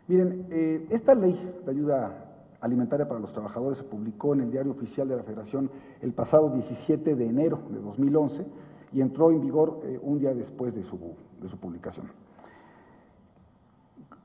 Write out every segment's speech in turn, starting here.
Miren, esta ley de ayuda alimentaria para los trabajadores se publicó en el Diario Oficial de la Federación el pasado 17 de enero de 2011 y entró en vigor un día después de su publicación.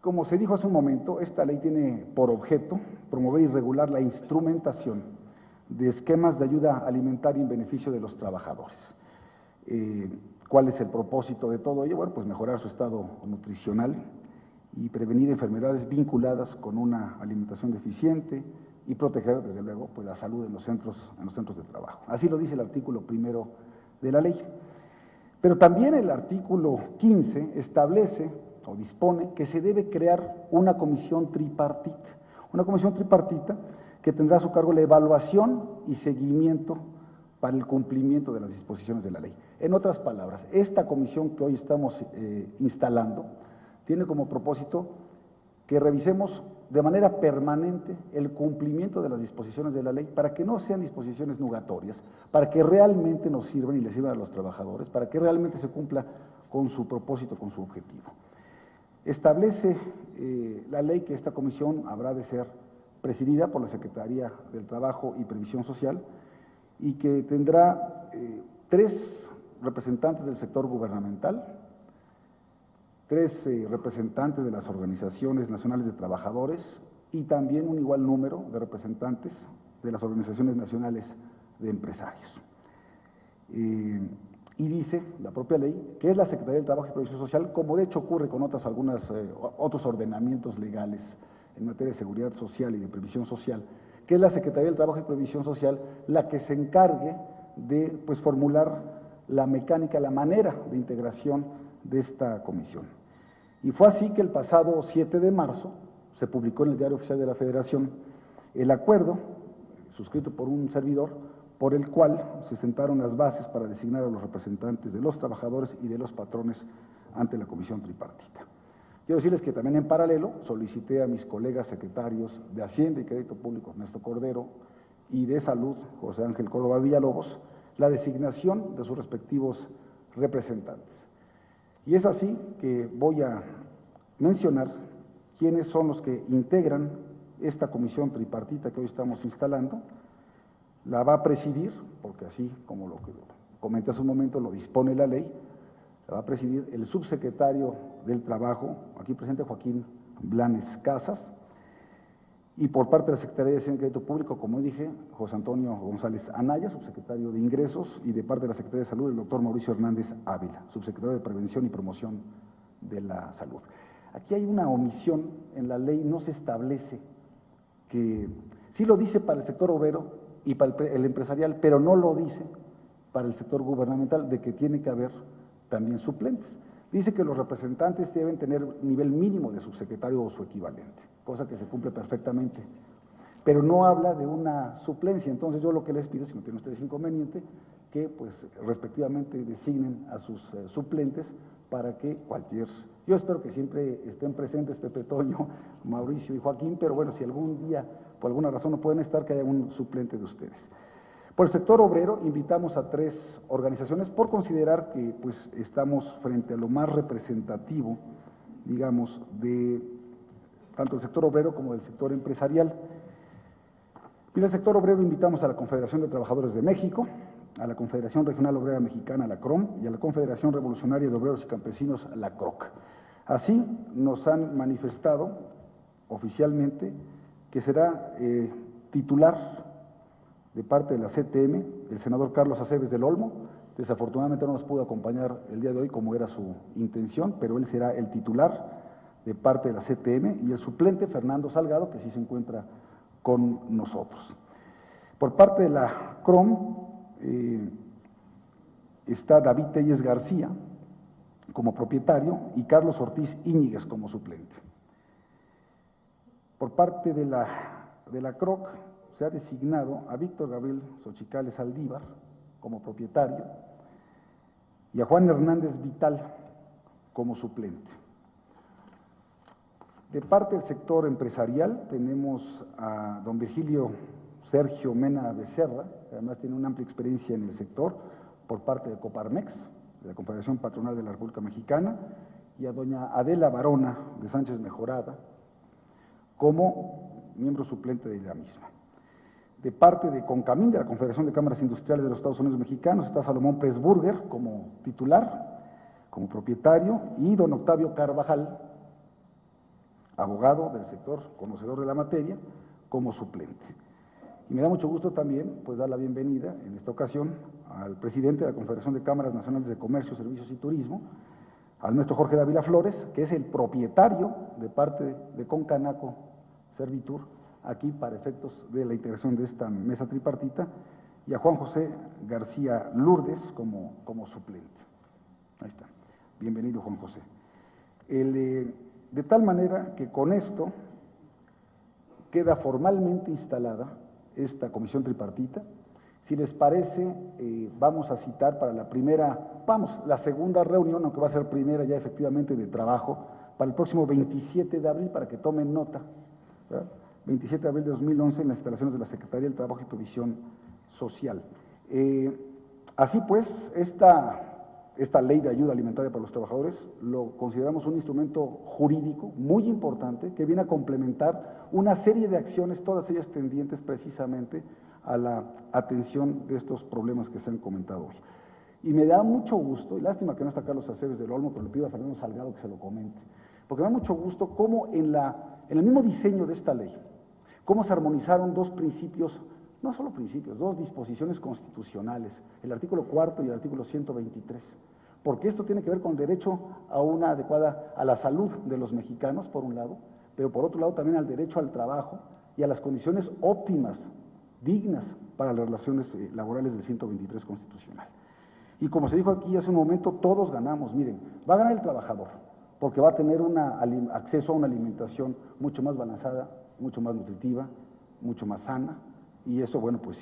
Como se dijo hace un momento, esta ley tiene por objeto promover y regular la instrumentación de esquemas de ayuda alimentaria en beneficio de los trabajadores. ¿Cuál es el propósito de todo ello? Bueno, pues mejorar su estado nutricional y prevenir enfermedades vinculadas con una alimentación deficiente y proteger, desde luego, pues la salud en los centros de trabajo. Así lo dice el artículo 1 de la ley. Pero también el artículo 15 establece o dispone que se debe crear una comisión tripartita que tendrá a su cargo la evaluación y seguimiento para el cumplimiento de las disposiciones de la ley. En otras palabras, esta comisión que hoy estamos instalando tiene como propósito que revisemos de manera permanente el cumplimiento de las disposiciones de la ley para que no sean disposiciones nugatorias, para que realmente nos sirvan y les sirvan a los trabajadores, para que realmente se cumpla con su propósito, con su objetivo. Establece la ley que esta comisión habrá de ser presidida por la Secretaría del Trabajo y Previsión Social y que tendrá 3 representantes del sector gubernamental, 3 representantes de las organizaciones nacionales de trabajadores y también un igual número de representantes de las organizaciones nacionales de empresarios. Y dice la propia ley que es la Secretaría del Trabajo y Previsión Social, como de hecho ocurre con otros ordenamientos legales en materia de seguridad social y de previsión social, que es la Secretaría del Trabajo y Previsión Social la que se encargue de formular la mecánica, la manera de integración de esta comisión. Y fue así que el pasado 7 de marzo se publicó en el Diario Oficial de la Federación el acuerdo, suscrito por un servidor, por el cual se sentaron las bases para designar a los representantes de los trabajadores y de los patrones ante la comisión tripartita. Quiero decirles que también en paralelo solicité a mis colegas secretarios de Hacienda y Crédito Público, Ernesto Cordero, y de Salud, José Ángel Córdoba Villalobos, la designación de sus respectivos representantes. Y es así que voy a mencionar quiénes son los que integran esta comisión tripartita que hoy estamos instalando. La va a presidir, porque así como lo que comenté hace un momento lo dispone la ley, la va a presidir el subsecretario del Trabajo, aquí presente Joaquín Blanes Casas, y por parte de la Secretaría de Hacienda y Crédito Público, como dije, José Antonio González Anaya, subsecretario de Ingresos, y de parte de la Secretaría de Salud, el doctor Mauricio Hernández Ávila, subsecretario de Prevención y Promoción de la Salud. Aquí hay una omisión en la ley, no se establece que, sí lo dice para el sector obrero y para el empresarial, pero no lo dice para el sector gubernamental, de que tiene que haber también suplentes. Dice que los representantes deben tener nivel mínimo de subsecretario o su equivalente, cosa que se cumple perfectamente, pero no habla de una suplencia. Entonces yo lo que les pido, si no tienen ustedes inconveniente, que respectivamente designen a sus suplentes para que yo espero que siempre estén presentes Pepe Toño, Mauricio y Joaquín, pero bueno, si algún día por alguna razón no pueden estar, que haya un suplente de ustedes. Por el sector obrero invitamos a 3 organizaciones por considerar que estamos frente a lo más representativo, digamos, de tanto el sector obrero como del sector empresarial. Y del sector obrero invitamos a la Confederación de Trabajadores de México, a la Confederación Regional Obrera Mexicana, la CROM, y a la Confederación Revolucionaria de Obreros y Campesinos, la CROC. Así nos han manifestado oficialmente que será titular de parte de la CTM, el senador Carlos Aceves del Olmo. Desafortunadamente no nos pudo acompañar el día de hoy como era su intención, pero él será el titular de parte de la CTM y el suplente Fernando Salgado, que sí se encuentra con nosotros. Por parte de la CROM está David Telles García como propietario y Carlos Ortiz Íñiguez como suplente. Por parte de la CROC se ha designado a Víctor Gabriel Xochicales Aldívar como propietario y a Juan Hernández Vital como suplente. De parte del sector empresarial tenemos a don Virgilio Sergio Mena Becerra, que además tiene una amplia experiencia en el sector, por parte de Coparmex, de la Confederación Patronal de la República Mexicana, y a doña Adela Barona de Sánchez Mejorada, como miembro suplente de la misma. De parte de CONCAMIN, de la Confederación de Cámaras Industriales de los Estados Unidos Mexicanos, está Salomón Pressburger como titular, como propietario, y don Octavio Carvajal, abogado del sector, conocedor de la materia, como suplente. Y me da mucho gusto también, pues, dar la bienvenida en esta ocasión al presidente de la Confederación de Cámaras Nacionales de Comercio, Servicios y Turismo, al maestro Jorge Dávila Flores, que es el propietario de parte de Concanaco Servitur, aquí para efectos de la integración de esta mesa tripartita, y a Juan José García Lourdes como suplente. Ahí está. Bienvenido, Juan José. De tal manera que con esto queda formalmente instalada esta comisión tripartita. Si les parece, vamos a citar para la segunda reunión, aunque va a ser primera ya efectivamente de trabajo, para el próximo 27 de abril, para que tomen nota, ¿verdad? 27 de abril de 2011 en las instalaciones de la Secretaría del Trabajo y Previsión Social. Así pues, esta ley de ayuda alimentaria para los trabajadores lo consideramos un instrumento jurídico muy importante que viene a complementar una serie de acciones, todas ellas tendientes precisamente a la atención de estos problemas que se han comentado hoy. Y me da mucho gusto, y lástima que no está Carlos Aceves del Olmo, pero le pido a Fernando Salgado que se lo comente, porque me da mucho gusto cómo en el mismo diseño de esta ley, cómo se armonizaron dos principios, no solo principios, dos disposiciones constitucionales, el artículo 4 y el artículo 123, porque esto tiene que ver con el derecho a una adecuada, a la salud de los mexicanos, por un lado, pero por otro lado también al derecho al trabajo y a las condiciones óptimas, dignas para las relaciones laborales del 123 constitucional. Y como se dijo aquí hace un momento, todos ganamos. Miren, va a ganar el trabajador, porque va a tener acceso a una alimentación mucho más balanceada, mucho más nutritiva, mucho más sana, y eso, bueno, pues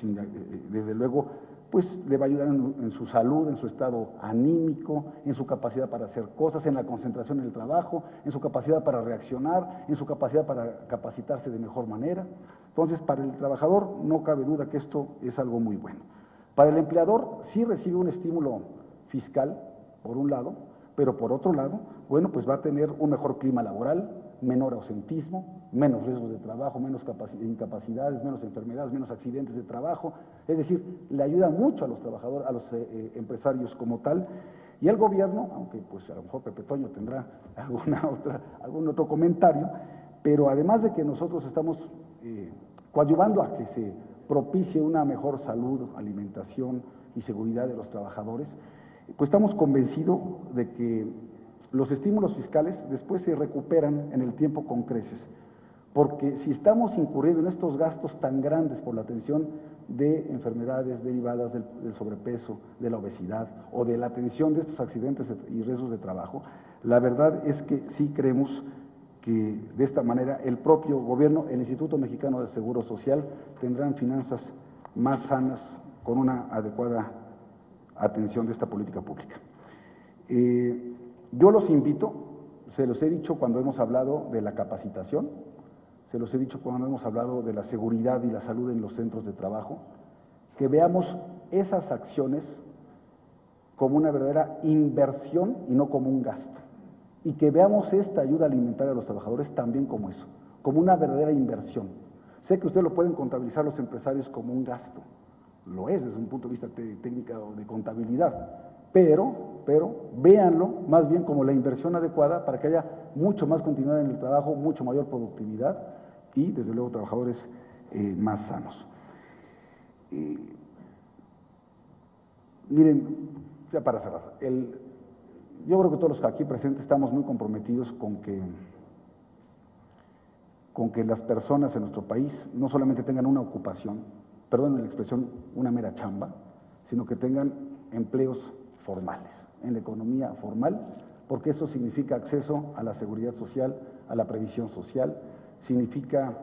desde luego, pues le va a ayudar en su salud, en su estado anímico, en su capacidad para hacer cosas, en la concentración en el trabajo, en su capacidad para reaccionar, en su capacidad para capacitarse de mejor manera. Entonces, para el trabajador no cabe duda que esto es algo muy bueno. Para el empleador sí recibe un estímulo fiscal, por un lado, pero por otro lado, bueno, pues va a tener un mejor clima laboral, menor ausentismo, menos riesgos de trabajo, menos incapacidades, menos enfermedades, menos accidentes de trabajo. Es decir, le ayuda mucho a los trabajadores, a los empresarios como tal. Y el gobierno, aunque pues a lo mejor Pepe Toño tendrá algún otro comentario, pero además de que nosotros estamos coadyuvando a que se propicie una mejor salud, alimentación y seguridad de los trabajadores, pues estamos convencidos de que los estímulos fiscales después se recuperan en el tiempo con creces, porque si estamos incurriendo en estos gastos tan grandes por la atención de enfermedades derivadas del sobrepeso, de la obesidad o de la atención de estos accidentes y riesgos de trabajo, la verdad es que sí creemos que de esta manera el propio gobierno, el Instituto Mexicano del Seguro Social, tendrán finanzas más sanas con una adecuada atención de esta política pública. Yo los invito, se los he dicho cuando hemos hablado de la capacitación, se los he dicho cuando hemos hablado de la seguridad y la salud en los centros de trabajo, que veamos esas acciones como una verdadera inversión y no como un gasto, y que veamos esta ayuda alimentaria a los trabajadores también como eso, como una verdadera inversión. Sé que ustedes lo pueden contabilizar los empresarios como un gasto, lo es desde un punto de vista técnico de contabilidad, pero véanlo más bien como la inversión adecuada para que haya mucho más continuidad en el trabajo, mucho mayor productividad y desde luego trabajadores más sanos. Miren, ya para cerrar, yo creo que todos los aquí presentes estamos muy comprometidos con que las personas en nuestro país no solamente tengan una ocupación, perdón la expresión, una mera chamba, sino que tengan empleos formales, en la economía formal, porque eso significa acceso a la seguridad social, a la previsión social, significa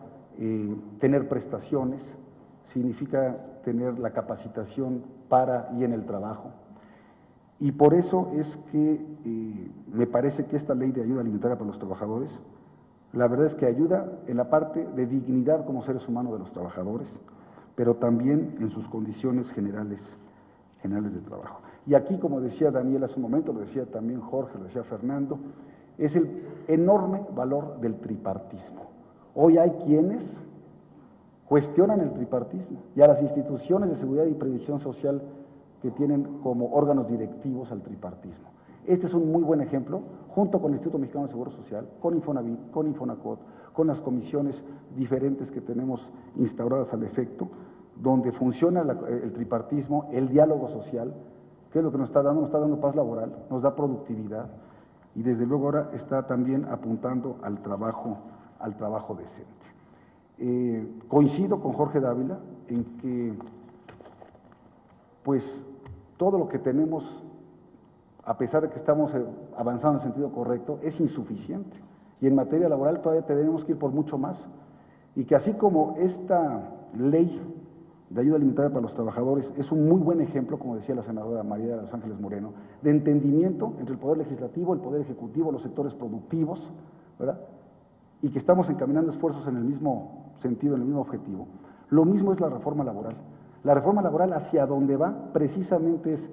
tener prestaciones, significa tener la capacitación para y en el trabajo. Y por eso es que me parece que esta ley de ayuda alimentaria para los trabajadores, la verdad es que ayuda en la parte de dignidad como seres humanos de los trabajadores, pero también en sus condiciones generales de trabajo. Y aquí, como decía Daniel hace un momento, lo decía también Jorge, lo decía Fernando, es el enorme valor del tripartismo. Hoy hay quienes cuestionan el tripartismo y a las instituciones de seguridad y previsión social que tienen como órganos directivos al tripartismo. Este es un muy buen ejemplo, junto con el Instituto Mexicano de Seguro Social, con Infonavit, con Infonacot, con las comisiones diferentes que tenemos instauradas al efecto, donde funciona el tripartismo, el diálogo social, que es lo que nos está dando? Nos está dando paz laboral, nos da productividad y desde luego ahora está también apuntando al trabajo decente. Coincido con Jorge Dávila en que pues todo lo que tenemos, a pesar de que estamos avanzando en el sentido correcto, es insuficiente. Y en materia laboral todavía tenemos que ir por mucho más. Y que así como esta ley de ayuda alimentaria para los trabajadores es un muy buen ejemplo, como decía la senadora María de los Ángeles Moreno, de entendimiento entre el Poder Legislativo, el Poder Ejecutivo, los sectores productivos, ¿verdad? Y que estamos encaminando esfuerzos en el mismo sentido, en el mismo objetivo. Lo mismo es la reforma laboral. La reforma laboral hacia donde va precisamente es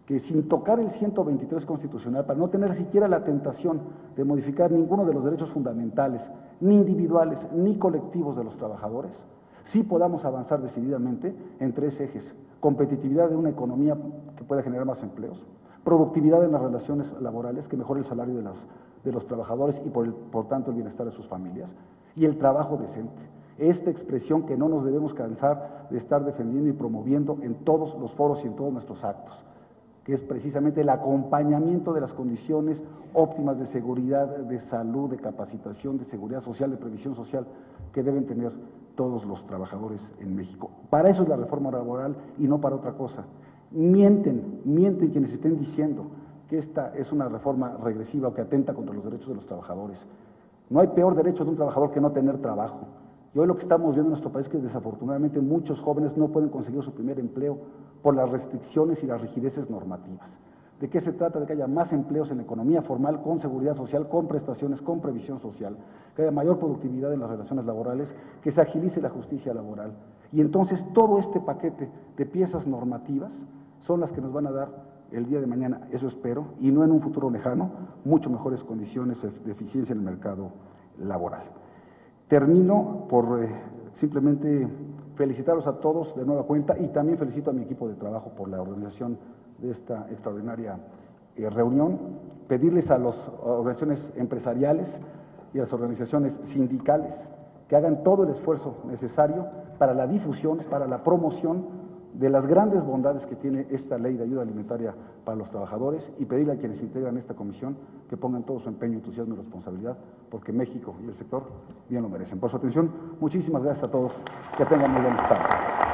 que sin tocar el 123 constitucional, para no tener siquiera la tentación de modificar ninguno de los derechos fundamentales, ni individuales, ni colectivos de los trabajadores, sí podamos avanzar decididamente en tres ejes: competitividad de una economía que pueda generar más empleos, productividad en las relaciones laborales, que mejore el salario de los trabajadores y por tanto el bienestar de sus familias, y el trabajo decente. Esta expresión que no nos debemos cansar de estar defendiendo y promoviendo en todos los foros y en todos nuestros actos, que es precisamente el acompañamiento de las condiciones óptimas de seguridad, de salud, de capacitación, de seguridad social, de previsión social que deben tener todos los trabajadores en México. Para eso es la reforma laboral y no para otra cosa. Mienten quienes estén diciendo que esta es una reforma regresiva o que atenta contra los derechos de los trabajadores. No hay peor derecho de un trabajador que no tener trabajo. Y hoy lo que estamos viendo en nuestro país es que desafortunadamente muchos jóvenes no pueden conseguir su primer empleo por las restricciones y las rigideces normativas. ¿De qué se trata? De que haya más empleos en la economía formal, con seguridad social, con prestaciones, con previsión social, que haya mayor productividad en las relaciones laborales, que se agilice la justicia laboral. Y entonces todo este paquete de piezas normativas son las que nos van a dar el día de mañana, eso espero, y no en un futuro lejano, mucho mejores condiciones de eficiencia en el mercado laboral. Termino por simplemente felicitarlos a todos de nueva cuenta y también felicito a mi equipo de trabajo por la organización de esta extraordinaria reunión, pedirles a las organizaciones empresariales y a las organizaciones sindicales que hagan todo el esfuerzo necesario para la difusión, para la promoción de las grandes bondades que tiene esta ley de ayuda alimentaria para los trabajadores y pedirle a quienes integran esta comisión que pongan todo su empeño, entusiasmo y responsabilidad, porque México y el sector bien lo merecen. Por su atención, muchísimas gracias a todos, que tengan muy buenas tardes.